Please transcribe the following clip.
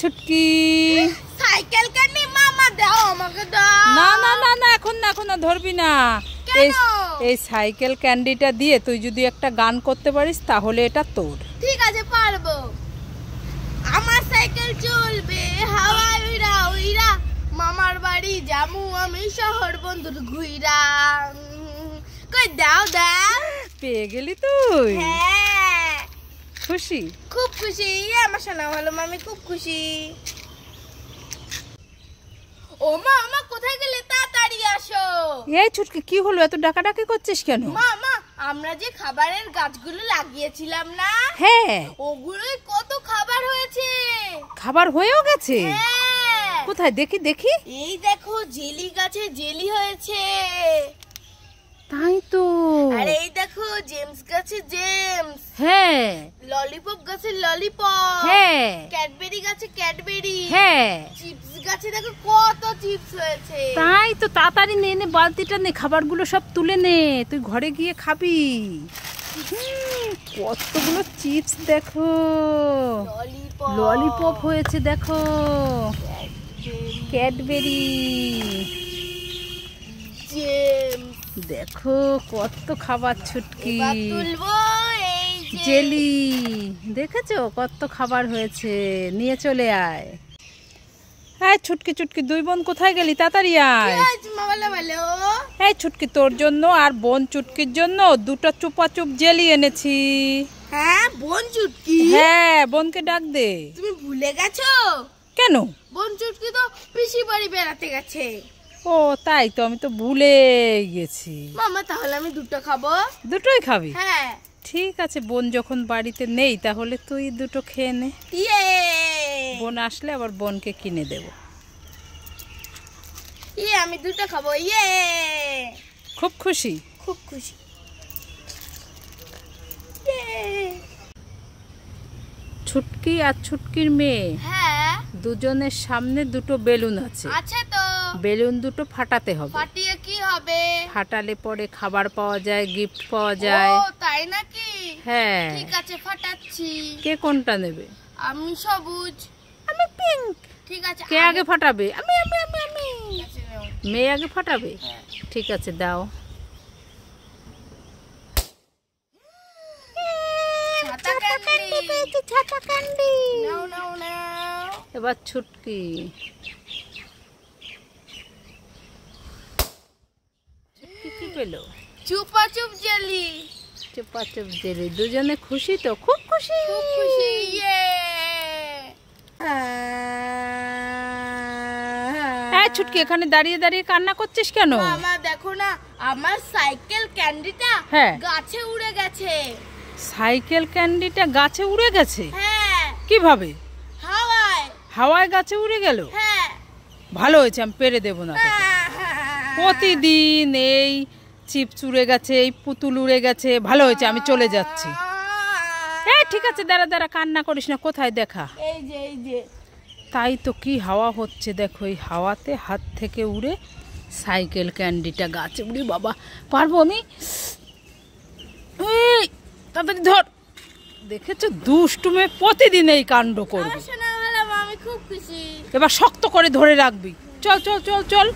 Chhutki cycle candy মামা দাও আমাকে দাও। না না না না এখন না, এখন না, ধরবি না। এই সাইকেল ক্যান্ডিটা দিয়ে তুই যদি একটা গান করতে পারিস তাহলে এটা তোর। ঠিক আছে পারবো। আমার সাইকেল চলবে হাওয়ায় উইরা উইরা, মামার বাড়ি যামু আমি শহর বন্ধুর ঘুইরা। কই দাও দাও। পেয়ে গেলি তুই? হ্যাঁ খুশি? খুব খুশি। আমার শোনা ভালো মামি খুব খুশি। ও মা মা কোথায় গেলে? তাড়াতাড়ি আসো। এই ছুটকি কি হলো, এত ডাকাডাকি করছিস কেন? মা মা আমরা যে খাবারের গাছগুলো লাগিয়েছিলাম না, হ্যাঁ ওগুলোই কত খাবার হয়েছে। খাবার হয়েও গেছে? হ্যাঁ কোথায় দেখি দেখি। এই দেখো জেলি গাছে জেলি হয়েছে। তাই তো। আর এই দেখো জেমস গাছে জেমস। হ্যাঁ ললিপপ গাছে ললিপপ। হ্যাঁ ক্যাডবেরি গাছে ক্যাডবেরি। হ্যাঁ চিপস গাছে দেখো কত চিপস হয়েছে। তাই তো, তাড়াতাড়ি নে নে, বালতিটা নে, খাবারগুলো সব তুলে নে, তুই ঘরে গিয়ে খাবি। কতগুলো চিপস দেখো, ললিপপ ললিপপ হয়েছে দেখো, ক্যাডবেরি, জেমস দেখো কত খাবার ছুটকি, এবার তুলবো এই জেলি, দেখেছো কত খাবার হয়েছে। নিয়ে চলে আয়। হ্যাঁ ছুটকি ছুটকি, দুই বোন কোথায় গেলি? তাড়াতাড়ি আয়। এই ছুটকি, তোর জন্য আর বোন চুটকির জন্য দুটো চুপাচুপ জেলি এনেছি। হ্যাঁ বোন চুটকি? হ্যাঁ বোনকে ডাক দে। তুমি ভুলে গেছো? কেন? বোন চুটকি তো পিসি বাড়ি বেড়াতে গেছে। ও তাই তো, আমি তো ভুলে গেছি। মামা তাহলে আমি দুটো খাবো। দুটোই খাবি? হ্যাঁ ঠিক আছে, বোন যখন বাড়িতে নেই তাহলে তুই দুটো খেয়ে নে। ইয়ে বোন আসলে আবার বোনকে কিনে দেব। ইয়ে আমি দুটো খাবো। ইয়ে খুব খুশি? খুব খুশি। ছুটকি আর ছুটকির মেয়ে হ্যাঁ দুজনের সামনে দুটো বেলুন আছে। আছে তো। বেলুন দুটো ফাটাতে হবে। ফাটিয়ে কি হবে? ফাটালে পরে খাবার পাওয়া যায়, গিফট পাওয়া যায়। ও তাই নাকি? হ্যাঁ। ঠিক আছে ফাটাচ্ছি। কে কোনটা নেবে? আমি সবুজ। আমি পিঙ্ক। ঠিক আছে। কে আগে ফাটাবে? আমি আমি আমি আমি। ঠিক আছে, নাও। মেয়ে আগে ফাটাবে? হ্যাঁ। ঠিক আছে দাও। ছাতা ক্যান্ডি পেয়েছি, ছাতা ক্যান্ডি। নাও নাও নাও। এবার ছুটকি। ছুটকি কি পেলো? চুপা চুপ জেলি। চুপাচুপ জেলি। দুজনে খুশি তো? খুব খুশি। খুব খুশি। ইয়ে ছুটকি, এখানে দাঁড়িয়ে দাঁড়িয়ে কান্না করছিস কেন? মামা দেখো না, আমার সাইকেল ক্যান্ডিটা হ্যাঁ। গাছে উড়ে গেছে। সাইকেল ক্যান্ডিটা গাছে উড়ে গেছে? হ্যাঁ কিভাবে? হাওয়ায়। হাওয়ায় গাছে উড়ে গেল? হ্যাঁ ভালো হয়েছে, আমি পেরে দেবো না তোকে। প্রতিদিন এই চিপস উড়ে গেছে, এই পুতুল উড়ে গেছে, ভালো হয়েছে, আমি চলে যাচ্ছি। এই ঠিক আছে, দাঁড়া দাঁড়া, কান্না করিস না। কোথায় দেখা? এই যে এই যে। তাই তো, কি হাওয়া হচ্ছে দেখো, এই হাওয়াতে হাত থেকে উড়ে সাইকেল ক্যান্ডিটা গাছে উড়ে। বাবা পারবো আমি? এই তাড়াতাড়ি ধর। দেখেছো, দুষ্টু মেয়ে প্রতিদিন এই কাণ্ড করবে। শোনা ভালো, আমি খুব খুশি। এবার শক্ত করে ধরে রাখবি। চল চল চল চল।